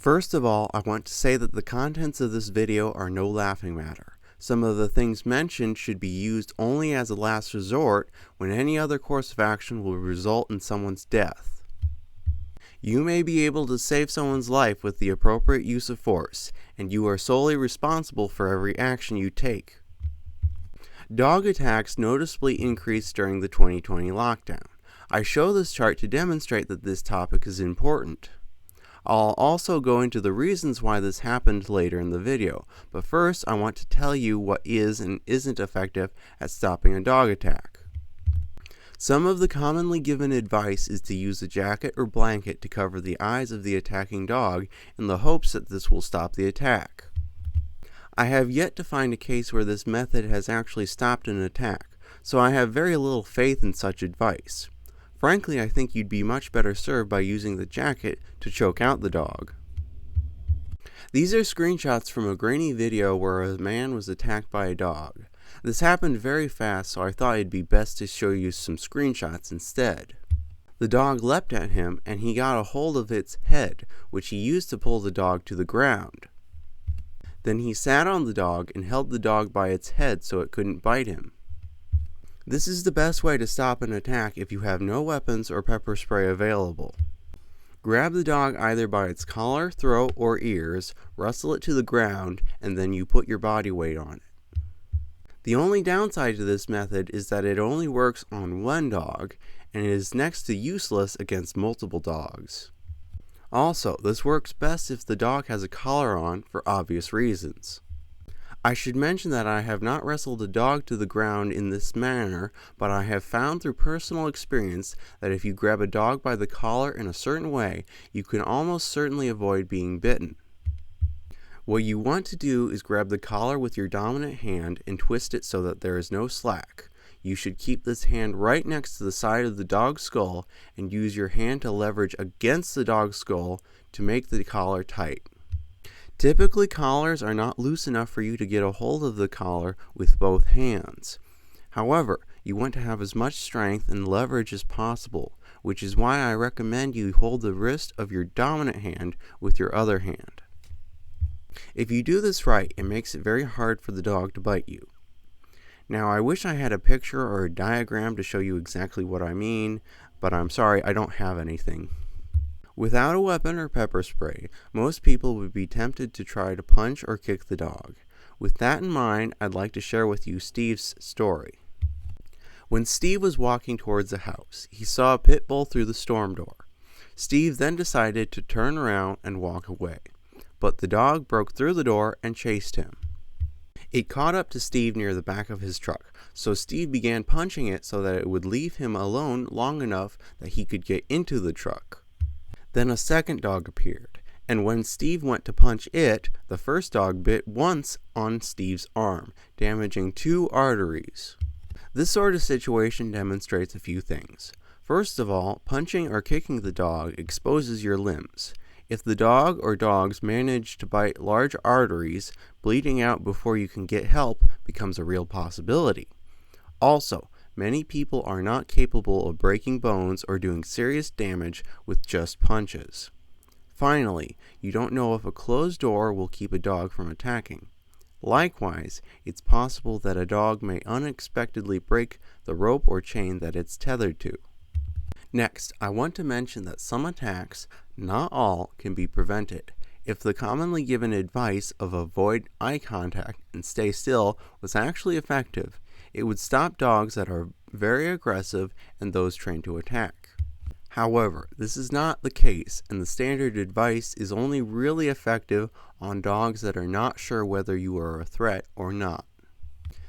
First of all, I want to say that the contents of this video are no laughing matter. Some of the things mentioned should be used only as a last resort when any other course of action will result in someone's death. You may be able to save someone's life with the appropriate use of force, and you are solely responsible for every action you take. Dog attacks noticeably increased during the 2020 lockdown. I show this chart to demonstrate that this topic is important. I'll also go into the reasons why this happened later in the video, but first I want to tell you what is and isn't effective at stopping a dog attack. Some of the commonly given advice is to use a jacket or blanket to cover the eyes of the attacking dog in the hopes that this will stop the attack. I have yet to find a case where this method has actually stopped an attack, so I have very little faith in such advice. Frankly, I think you'd be much better served by using the jacket to choke out the dog. These are screenshots from a grainy video where a man was attacked by a dog. This happened very fast, so I thought it'd be best to show you some screenshots instead. The dog leapt at him and he got a hold of its head, which he used to pull the dog to the ground. Then he sat on the dog and held the dog by its head so it couldn't bite him. This is the best way to stop an attack if you have no weapons or pepper spray available. Grab the dog either by its collar, throat, or ears, wrestle it to the ground, and then you put your body weight on it. The only downside to this method is that it only works on one dog, and it is next to useless against multiple dogs. Also, this works best if the dog has a collar on for obvious reasons. I should mention that I have not wrestled a dog to the ground in this manner, but I have found through personal experience that if you grab a dog by the collar in a certain way, you can almost certainly avoid being bitten. What you want to do is grab the collar with your dominant hand and twist it so that there is no slack. You should keep this hand right next to the side of the dog's skull and use your hand to leverage against the dog's skull to make the collar tight. Typically, collars are not loose enough for you to get a hold of the collar with both hands. However, you want to have as much strength and leverage as possible, which is why I recommend you hold the wrist of your dominant hand with your other hand. If you do this right, it makes it very hard for the dog to bite you. Now, I wish I had a picture or a diagram to show you exactly what I mean, but I'm sorry, I don't have anything. Without a weapon or pepper spray, most people would be tempted to try to punch or kick the dog. With that in mind, I'd like to share with you Steve's story. When Steve was walking towards the house, he saw a pit bull through the storm door. Steve then decided to turn around and walk away, but the dog broke through the door and chased him. It caught up to Steve near the back of his truck, so Steve began punching it so that it would leave him alone long enough that he could get into the truck. Then a second dog appeared, and when Steve went to punch it, the first dog bit once on Steve's arm, damaging 2 arteries. This sort of situation demonstrates a few things. First of all, punching or kicking the dog exposes your limbs. If the dog or dogs manage to bite large arteries, bleeding out before you can get help becomes a real possibility. Also, many people are not capable of breaking bones or doing serious damage with just punches. Finally, you don't know if a closed door will keep a dog from attacking. Likewise, it's possible that a dog may unexpectedly break the rope or chain that it's tethered to. Next, I want to mention that some attacks, not all, can be prevented. If the commonly given advice of avoid eye contact and stay still was actually effective, it would stop dogs that are very aggressive and those trained to attack. However, this is not the case, and the standard advice is only really effective on dogs that are not sure whether you are a threat or not.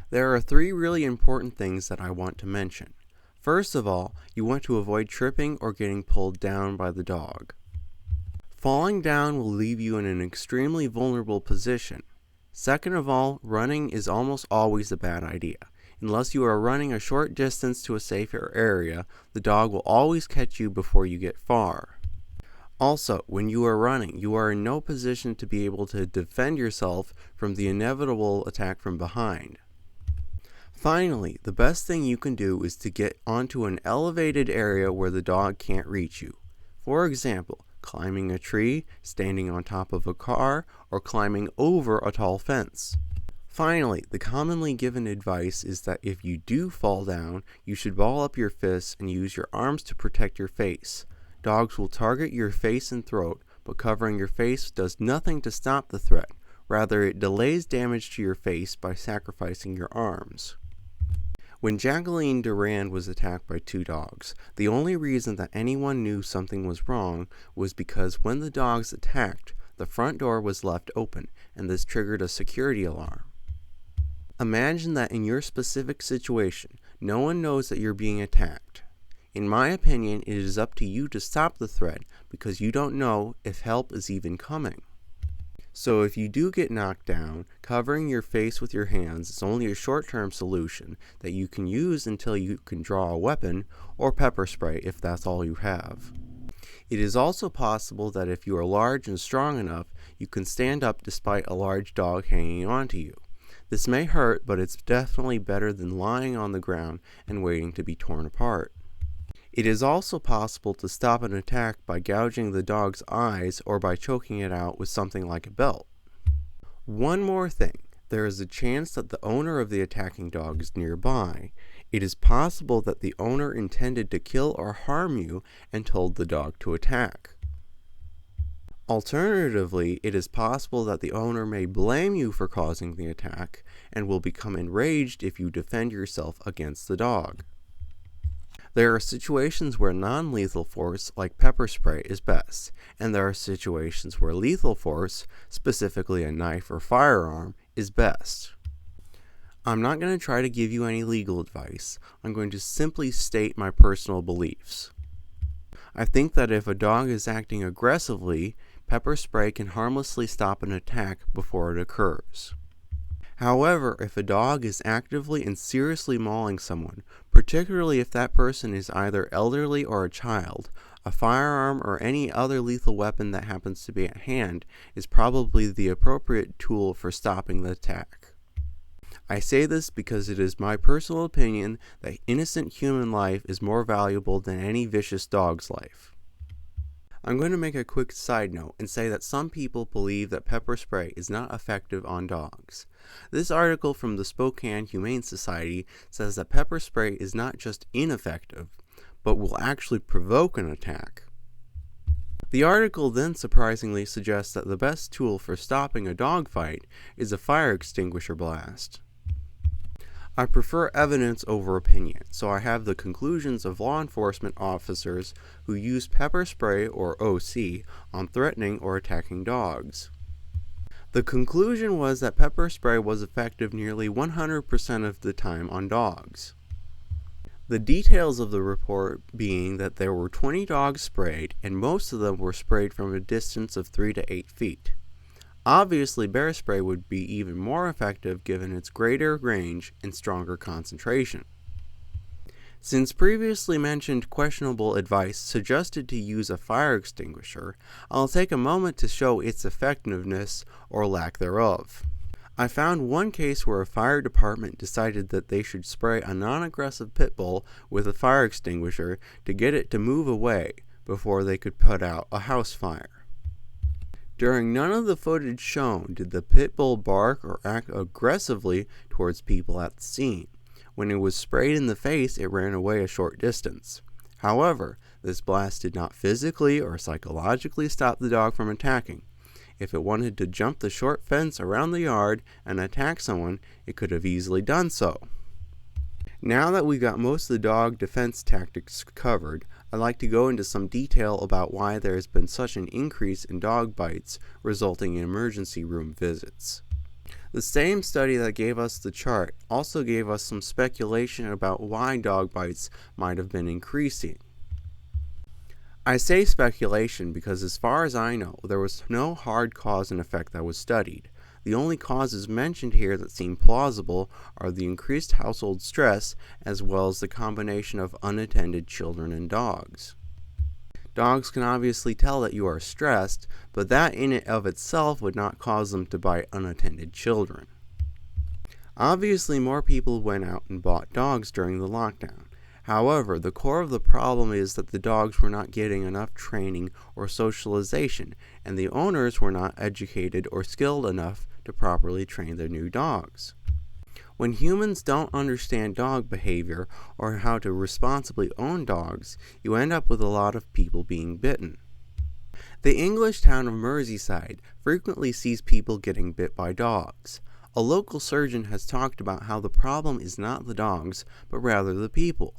There are 3 really important things that I want to mention. First of all, you want to avoid tripping or getting pulled down by the dog. Falling down will leave you in an extremely vulnerable position. Second of all, running is almost always a bad idea. Unless you are running a short distance to a safer area, the dog will always catch you before you get far. Also, when you are running, you are in no position to be able to defend yourself from the inevitable attack from behind. Finally, the best thing you can do is to get onto an elevated area where the dog can't reach you. For example, climbing a tree, standing on top of a car, or climbing over a tall fence. Finally, the commonly given advice is that if you do fall down, you should ball up your fists and use your arms to protect your face. Dogs will target your face and throat, but covering your face does nothing to stop the threat. Rather, it delays damage to your face by sacrificing your arms. When Jacqueline Durand was attacked by 2 dogs, the only reason that anyone knew something was wrong was because when the dogs attacked, the front door was left open, and this triggered a security alarm. Imagine that in your specific situation, no one knows that you're being attacked. In my opinion, it is up to you to stop the threat because you don't know if help is even coming. So if you do get knocked down, covering your face with your hands is only a short-term solution that you can use until you can draw a weapon or pepper spray if that's all you have. It is also possible that if you are large and strong enough, you can stand up despite a large dog hanging onto you. This may hurt, but it's definitely better than lying on the ground and waiting to be torn apart. It is also possible to stop an attack by gouging the dog's eyes or by choking it out with something like a belt. One more thing, there is a chance that the owner of the attacking dog is nearby. It is possible that the owner intended to kill or harm you and told the dog to attack. Alternatively, it is possible that the owner may blame you for causing the attack and will become enraged if you defend yourself against the dog. There are situations where non-lethal force, like pepper spray, is best, and there are situations where lethal force, specifically a knife or firearm, is best. I'm not going to try to give you any legal advice. I'm going to simply state my personal beliefs. I think that if a dog is acting aggressively, pepper spray can harmlessly stop an attack before it occurs. However, if a dog is actively and seriously mauling someone, particularly if that person is either elderly or a child, a firearm or any other lethal weapon that happens to be at hand is probably the appropriate tool for stopping the attack. I say this because it is my personal opinion that innocent human life is more valuable than any vicious dog's life. I'm going to make a quick side note and say that some people believe that pepper spray is not effective on dogs. This article from the Spokane Humane Society says that pepper spray is not just ineffective, but will actually provoke an attack. The article then surprisingly suggests that the best tool for stopping a dog fight is a fire extinguisher blast. I prefer evidence over opinion, so I have the conclusions of law enforcement officers who use pepper spray, or OC, on threatening or attacking dogs. The conclusion was that pepper spray was effective nearly 100% of the time on dogs. The details of the report being that there were 20 dogs sprayed, and most of them were sprayed from a distance of 3 to 8 feet. Obviously, bear spray would be even more effective given its greater range and stronger concentration. Since previously mentioned questionable advice suggested to use a fire extinguisher, I'll take a moment to show its effectiveness or lack thereof. I found one case where a fire department decided that they should spray a non-aggressive pit bull with a fire extinguisher to get it to move away before they could put out a house fire. During none of the footage shown did the pit bull bark or act aggressively towards people at the scene. When it was sprayed in the face, it ran away a short distance. However, this blast did not physically or psychologically stop the dog from attacking. If it wanted to jump the short fence around the yard and attack someone, it could have easily done so. Now that we've got most of the dog defense tactics covered, I'd like to go into some detail about why there has been such an increase in dog bites resulting in emergency room visits. The same study that gave us the chart also gave us some speculation about why dog bites might have been increasing. I say speculation because as far as I know, there was no hard cause and effect that was studied. The only causes mentioned here that seem plausible are the increased household stress as well as the combination of unattended children and dogs. Dogs can obviously tell that you are stressed, but that in and of itself would not cause them to bite unattended children. Obviously, more people went out and bought dogs during the lockdown. However, the core of the problem is that the dogs were not getting enough training or socialization, and the owners were not educated or skilled enough to properly train their new dogs. When humans don't understand dog behavior or how to responsibly own dogs, you end up with a lot of people being bitten. The English town of Merseyside frequently sees people getting bit by dogs. A local surgeon has talked about how the problem is not the dogs, but rather the people.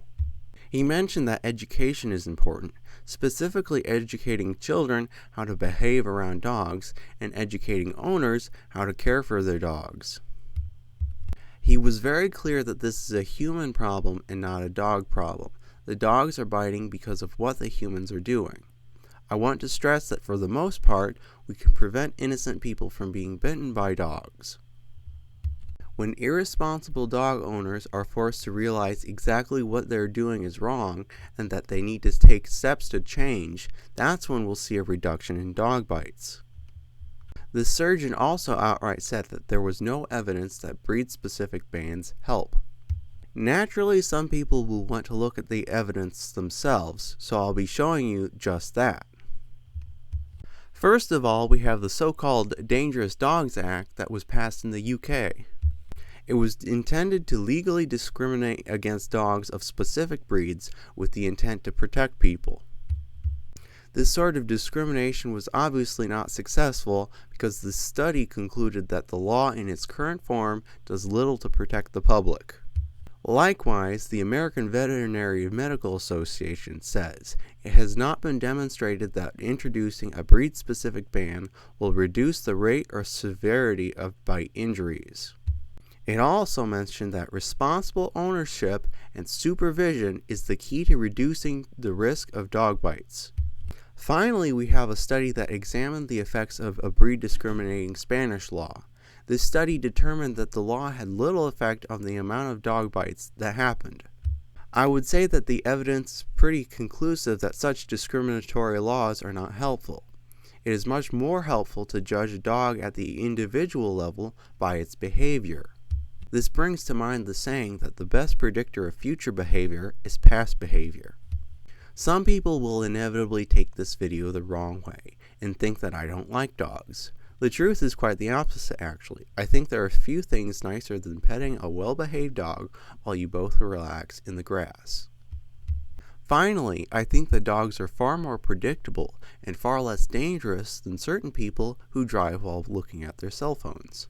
He mentioned that education is important, specifically educating children how to behave around dogs and educating owners how to care for their dogs. He was very clear that this is a human problem and not a dog problem. The dogs are biting because of what the humans are doing. I want to stress that for the most part, we can prevent innocent people from being bitten by dogs. When irresponsible dog owners are forced to realize exactly what they're doing is wrong and that they need to take steps to change, that's when we'll see a reduction in dog bites. The surgeon also outright said that there was no evidence that breed-specific bans help. Naturally, some people will want to look at the evidence themselves, so I'll be showing you just that. First of all, we have the so-called Dangerous Dogs Act that was passed in the UK. It was intended to legally discriminate against dogs of specific breeds with the intent to protect people. This sort of discrimination was obviously not successful because the study concluded that the law in its current form does little to protect the public. Likewise, the American Veterinary Medical Association says it has not been demonstrated that introducing a breed-specific ban will reduce the rate or severity of bite injuries. It also mentioned that responsible ownership and supervision is the key to reducing the risk of dog bites. Finally, we have a study that examined the effects of a breed-discriminating Spanish law. This study determined that the law had little effect on the amount of dog bites that happened. I would say that the evidence is pretty conclusive that such discriminatory laws are not helpful. It is much more helpful to judge a dog at the individual level by its behavior. This brings to mind the saying that the best predictor of future behavior is past behavior. Some people will inevitably take this video the wrong way and think that I don't like dogs. The truth is quite the opposite, actually. I think there are few things nicer than petting a well-behaved dog while you both relax in the grass. Finally, I think that dogs are far more predictable and far less dangerous than certain people who drive while looking at their cell phones.